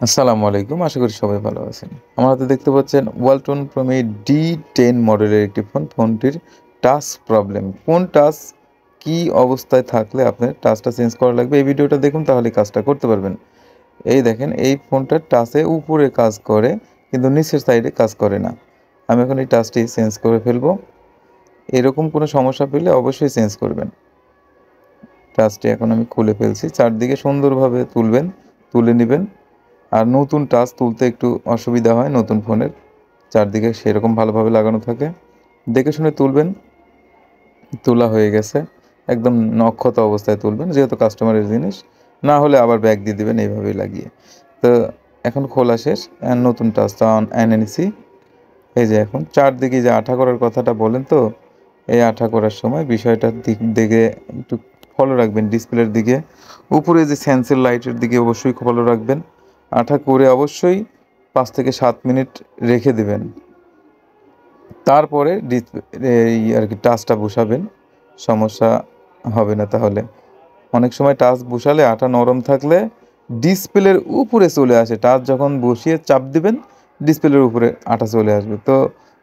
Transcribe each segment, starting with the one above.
আসসালামু আলাইকুম। আশা করি সবাই ভালো আছেন। আমার হাতে দেখতে পাচ্ছেন ওয়ালটন প্রমি D10 মডেলের একটি ফোন। ফোনটির টাচ প্রবলেম। কোন টাচ কি অবস্থায় থাকলে আপনার টাচটা চেঞ্জ করা লাগবে এই ভিডিওটা দেখুন তাহলেই কাজটা করতে পারবেন। এই দেখেন এই ফোনটার টাচে উপরে কাজ করে কিন্তু নিচের সাইডে কাজ করে না। আমি এখন এই টাচটি চেঞ্জ করে ফেলবো। এরকম কোনো সমস্যা পেলে অবশ্যই চেঞ্জ করবেন। টাচটি এখন আমি খুলে ফেলছি। চারদিকে সুন্দরভাবে তুলে নিবেন। আর নতুন টাচ তুলতে একটু অসুবিধা হয় নতুন ফোনের। চারদিকে সেরকম ভালোভাবে লাগানো থাকে। দেখে শুনে তুলবেন। তোলা হয়ে গেছে। একদম নক্ষত অবস্থায় তুলবেন যেহেতু কাস্টমারের জিনিস। না হলে আবার ব্যাক দিয়ে দিবেন এইভাবেই লাগিয়ে। তো এখন খোলা শেষ। নতুন টাচটা এনে নিছি। এই যে এখন চারদিকে যে আঠা করার কথাটা বলেন তো, এই আঠা করার সময় বিষয়টার দিকে একটু ফলো রাখবেন ডিসপ্লের দিকে। উপরে যে সেন্সর লাইটের দিকে অবশ্যই ফলো রাখবেন। আঠা করে অবশ্যই ৫ থেকে ৭ মিনিট রেখে দেবেন। তারপরে এই আর কি টাচটা বসাবেন। সমস্যা হবে না তাহলে। অনেক সময় টাচ বসালে আঠা নরম থাকলে ডিসপ্লের উপরে চলে আসে। টাচ যখন বসিয়ে চাপ দিবেন ডিসপ্লের উপরে আঠা চলে আসবে। তো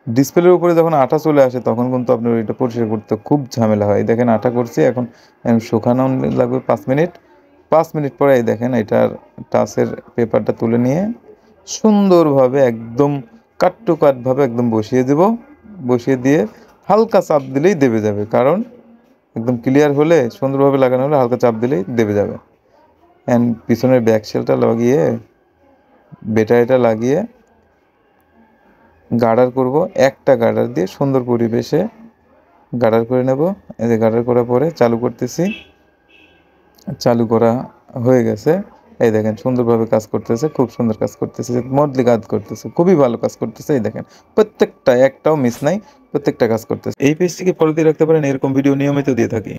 ডিসপ্লের উপরে যখন আঠা চলে আসে তখন কিন্তু আপনার এটা পরিষ্কার করতে খুব ঝামেলা হয়। দেখেন আঠা করছি এখন শুকানো লাগবে ৫ মিনিট। ৫ মিনিট পরে এই দেখেন এটার টাচের পেপারটা তুলে নিয়ে সুন্দরভাবে একদম কাট টু কাটভাবে একদম বসিয়ে দেব। বসিয়ে দিয়ে হালকা চাপ দিলেই দেবে যাবে। কারণ একদম ক্লিয়ার হলে সুন্দরভাবে লাগানো হলে হালকা চাপ দিলেই দেবে যাবে। অ্যান্ড পিছনের ব্যাক শেলটা লাগিয়ে ব্যাটারিটা লাগিয়ে গার্ডার করব। একটা গার্ডার দিয়ে সুন্দর পরিবেশে গার্ডার করে নেব। এই যে গার্ডার করার পরে চালু করতেছি। চালু করা হয়ে গেছে। এই দেখেন সুন্দরভাবে কাজ করতেছে। খুব সুন্দর কাজ করতেছে। স্মুথলি কাজ করতেছে। খুবই ভালো কাজ করতেছে। এই দেখেন প্রত্যেকটা একটাও মিস নাই। প্রত্যেকটা কাজ করতেছে। এই পেজটিকে ফলো দিয়ে রাখতে পারেন। এরকম ভিডিও নিয়মিত দিয়ে থাকি।